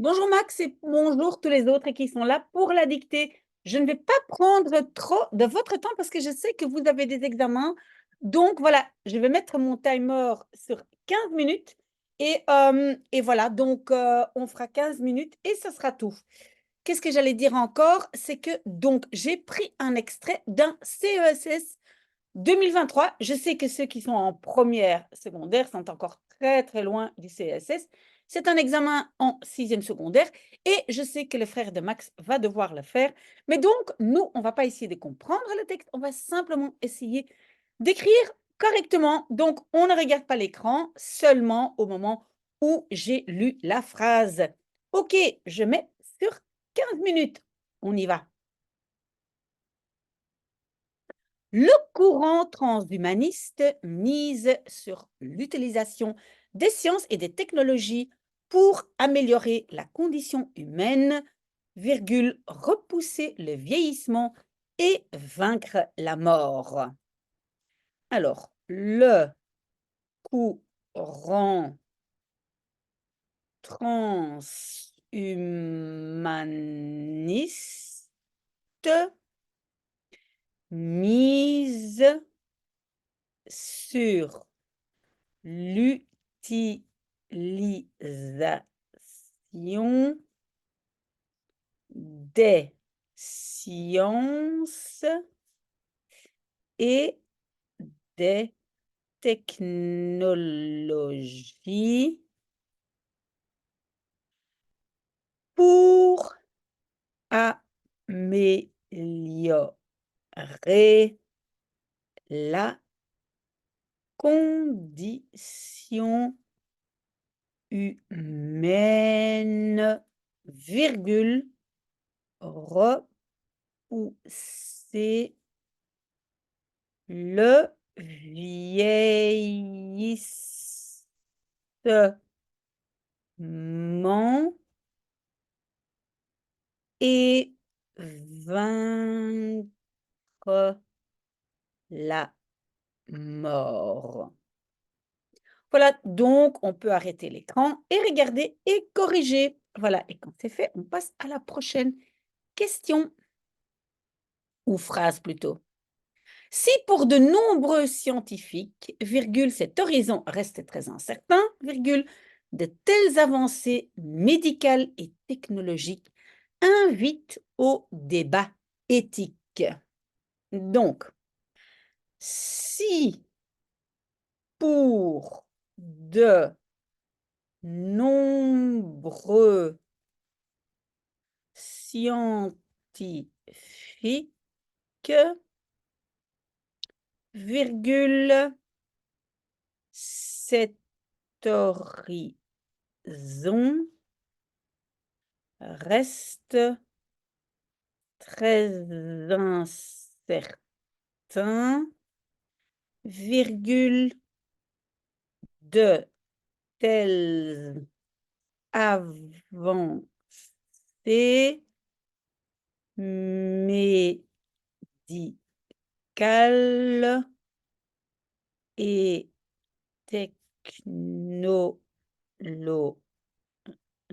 Bonjour Max et bonjour tous les autres qui sont là pour la dictée. Je ne vais pas prendre trop de votre temps parce que je sais que vous avez des examens. Donc voilà, je vais mettre mon timer sur 15 minutes et voilà, donc on fera 15 minutes et ce sera tout. Qu'est-ce que j'allais dire encore? C'est que donc j'ai pris un extrait d'un CESS 2023. Je sais que ceux qui sont en première secondaire sont encore très très loin du CSS. C'est un examen en sixième secondaire et je sais que le frère de Max va devoir le faire. Mais donc, nous, on ne va pas essayer de comprendre le texte, on va simplement essayer d'écrire correctement. Donc, on ne regarde pas l'écran seulement au moment où j'ai lu la phrase. OK, je mets sur 15 minutes. On y va. Le courant transhumaniste mise sur l'utilisation des sciences et des technologies pour améliorer la condition humaine, virgule, repousser le vieillissement et vaincre la mort. Alors, le courant transhumaniste mise sur l'utilisation des sciences et des technologies pour améliorer la condition humaine, virgule, repousser le vieillissement et vaincre la mort. Voilà, donc on peut arrêter l'écran et regarder et corriger. Voilà, et quand c'est fait, on passe à la prochaine question ou phrase plutôt. Si pour de nombreux scientifiques, virgule, cet horizon reste très incertain, virgule, de telles avancées médicales et technologiques invitent au débat éthique. Donc, si pour de nombreux scientifiques, virgule, cet horizon reste très incertain, virgule, de telles avancées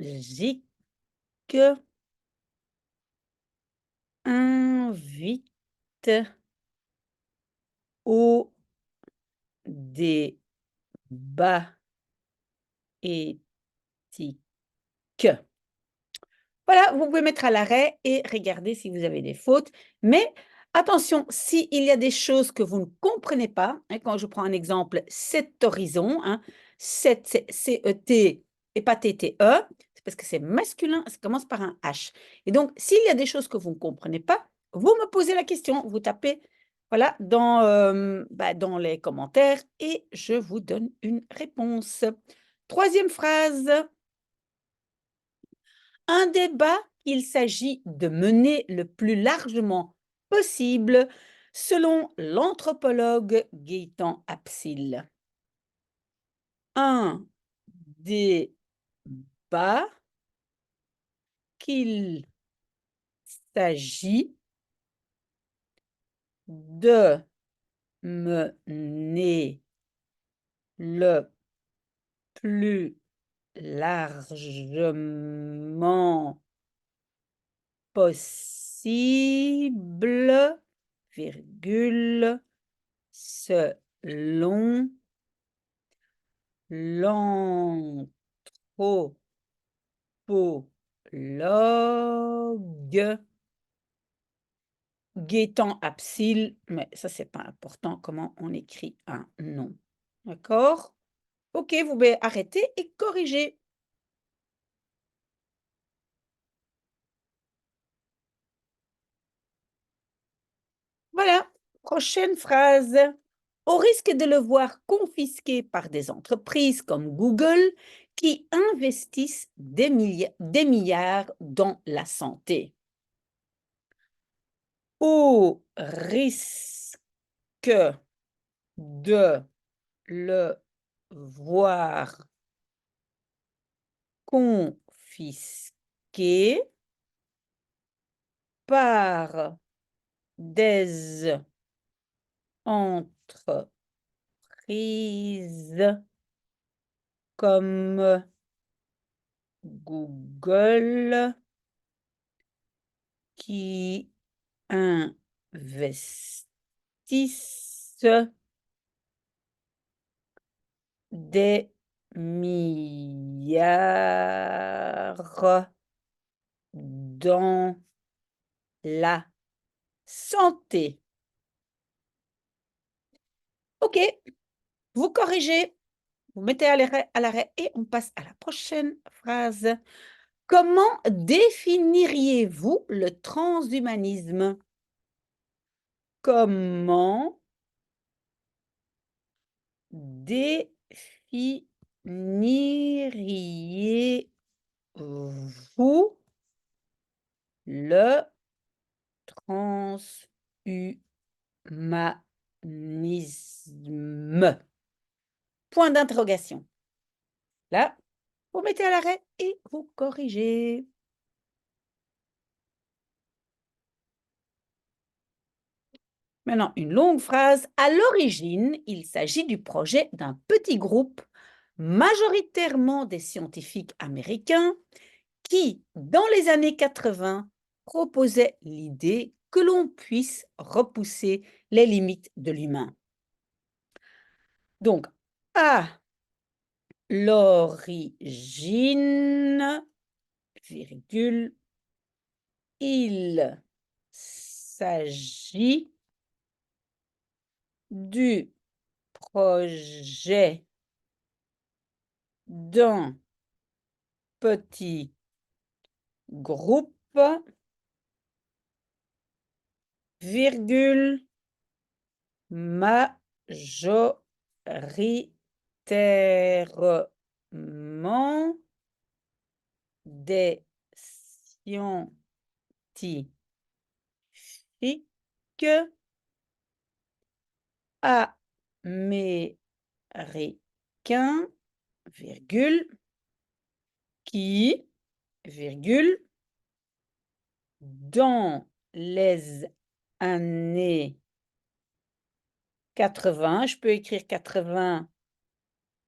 médicales et technologiques invitent au débat éthique. Voilà, vous pouvez mettre à l'arrêt et regarder si vous avez des fautes. Mais attention, s'il y a des choses que vous ne comprenez pas, hein, quand je prends un exemple, cet horizon, hein, c'est C-E-T et pas T-T-E, c'est parce que c'est masculin, ça commence par un H. Et donc, s'il y a des choses que vous ne comprenez pas, vous me posez la question, vous tapez voilà, dans les commentaires et je vous donne une réponse. Troisième phrase. Un débat qu'il s'agit de mener le plus largement possible, selon l'anthropologue Gaëtan Apsil. Un débat qu'il s'agit de mener le plus largement possible, virgule, selon l'anthropologue Gaétan Apsil, mais ça, c'est pas important comment on écrit un nom. D'accord? Ok, vous pouvez arrêter et corriger. Voilà, prochaine phrase. Au risque de le voir confisqué par des entreprises comme Google qui investissent des milliards dans la santé. Au risque de le voir confisqué par des entreprises comme Google qui investissent des milliards dans la santé. Ok, vous corrigez, vous mettez à l'arrêt et on passe à la prochaine phrase. Comment définiriez-vous le transhumanisme? Comment définiriez-vous le transhumanisme? Point d'interrogation. Là, vous mettez à l'arrêt et vous corrigez. Maintenant, une longue phrase. À l'origine, il s'agit du projet d'un petit groupe, majoritairement des scientifiques américains, qui, dans les années 80, proposait l'idée que l'on puisse repousser les limites de l'humain. Donc, à l'origine, virgule, il s'agit du projet d'un petit groupe, virgule, majoritairement des scientifiques américains, virgule, qui, virgule, dans les années 80, je peux écrire 80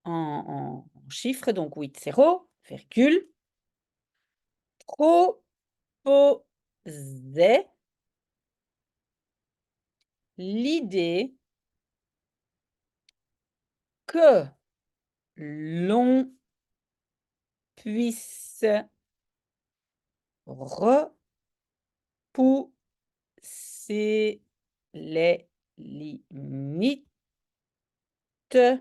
en chiffres, donc 8 0, virgule, proposait l'idée que l'on puisse repousser les limites de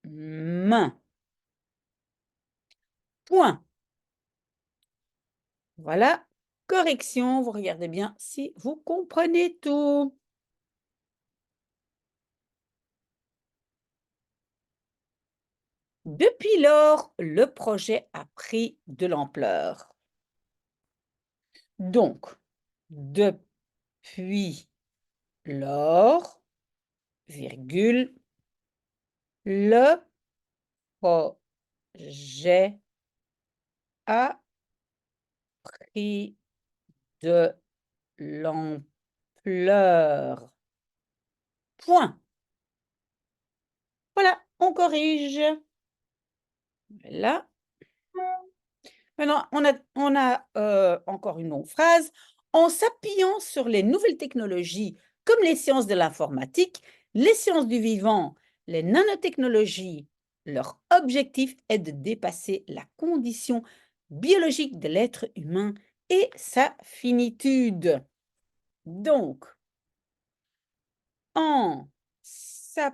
l'humain. Point. Voilà. Correction, vous regardez bien si vous comprenez tout. Depuis lors, le projet a pris de l'ampleur. Donc, depuis lors, virgule, le projet a pris de l'ampleur. Point. on corrige. Voilà. Maintenant, on a encore une longue phrase. En s'appuyant sur les nouvelles technologies comme les sciences de l'informatique, les sciences du vivant, les nanotechnologies, leur objectif est de dépasser la condition biologique de l'être humain et sa finitude. Donc, en s'appuyant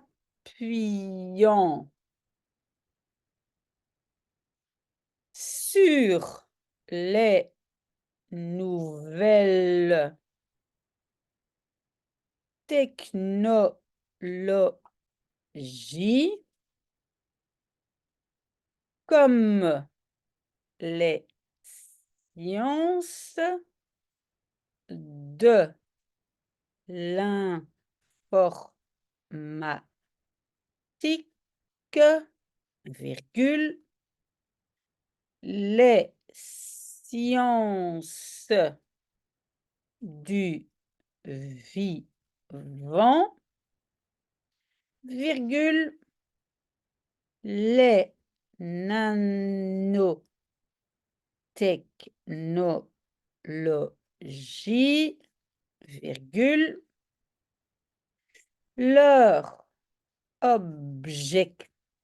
sur les nouvelles technologies comme les sciences de l'informatique, virgule, les sciences du vivant, virgule, les nanotechnologies, virgule, leur objectif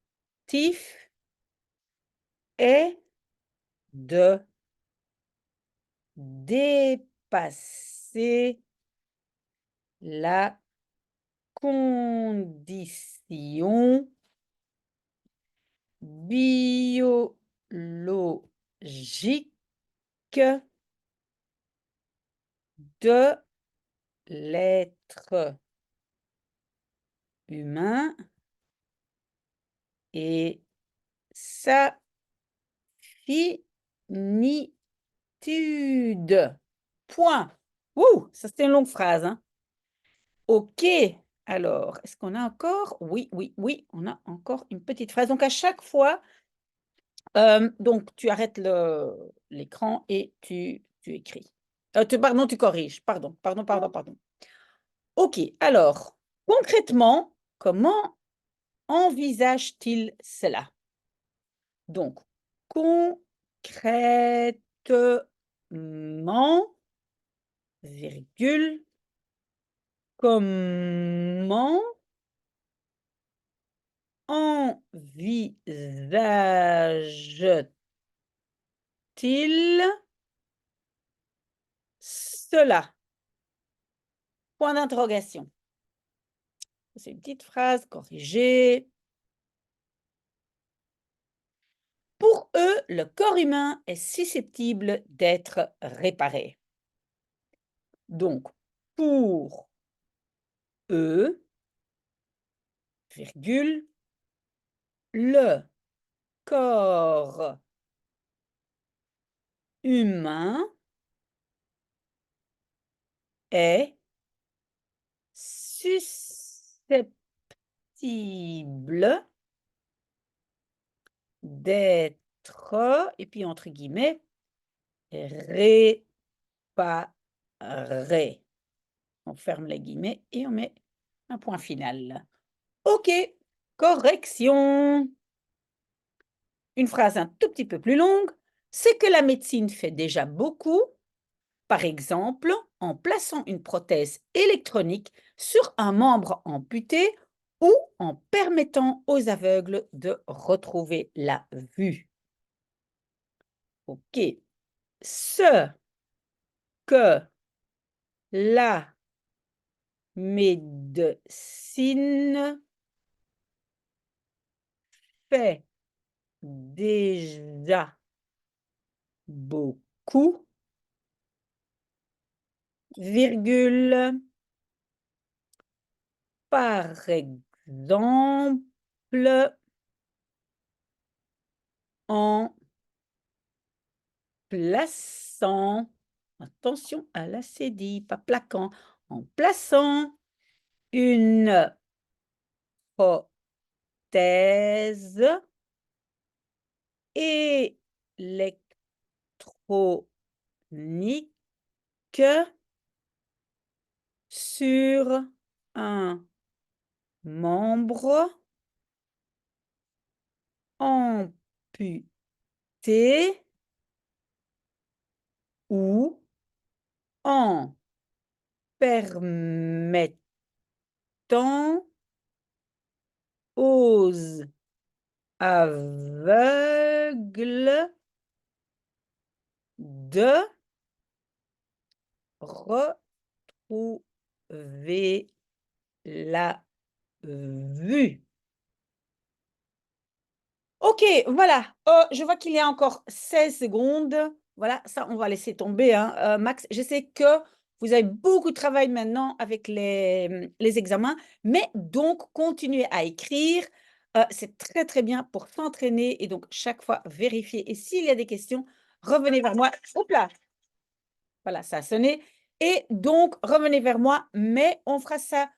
est de dépasser la condition biologique de l'être humain et sa finitude. Point. Ouh, ça c'était une longue phrase, hein? OK. Alors, est-ce qu'on a encore? Oui, oui, oui, on a encore une petite phrase. Donc, à chaque fois, donc tu arrêtes l'écran et tu écris. Pardon, tu corriges. Pardon, pardon, pardon, pardon. OK, alors, concrètement, comment envisage-t-il cela? Donc, concrètement, virgule, comment envisage-t-il cela? Point d'interrogation. C'est une petite phrase corrigée. Pour eux, le corps humain est susceptible d'être réparé. Donc, pour eux, virgule, le corps humain est susceptible d'être, et puis entre guillemets, réparé. On ferme les guillemets et on met un point final. OK, correction. Une phrase un tout petit peu plus longue. C'est que la médecine fait déjà beaucoup, par exemple en plaçant une prothèse électronique sur un membre amputé ou en permettant aux aveugles de retrouver la vue. OK. Ce que la médecine fait déjà beaucoup, virgule, par exemple, en plaçant, attention à la cédille, pas plaquant, en plaçant une prothèse électronique sur un membre amputé ou en permettant aux aveugles de retrouver la vue. Ok, voilà. Je vois qu'il y a encore 16 secondes. Voilà, ça, on va laisser tomber, hein. Max, je sais que vous avez beaucoup de travail maintenant avec les examens, mais donc continuez à écrire. C'est très, très bien pour s'entraîner et donc chaque fois vérifier. Et s'il y a des questions, revenez vers moi. Hop là, voilà, ça a sonné. Et donc, revenez vers moi, mais on fera ça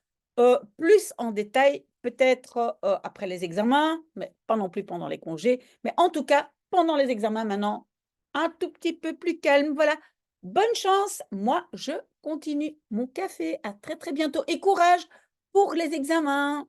plus en détail, peut-être après les examens, mais pas non plus pendant les congés. Mais en tout cas, pendant les examens maintenant, un tout petit peu plus calme. Voilà. Bonne chance. Moi, je continue mon café. À très, très bientôt. Et courage pour les examens.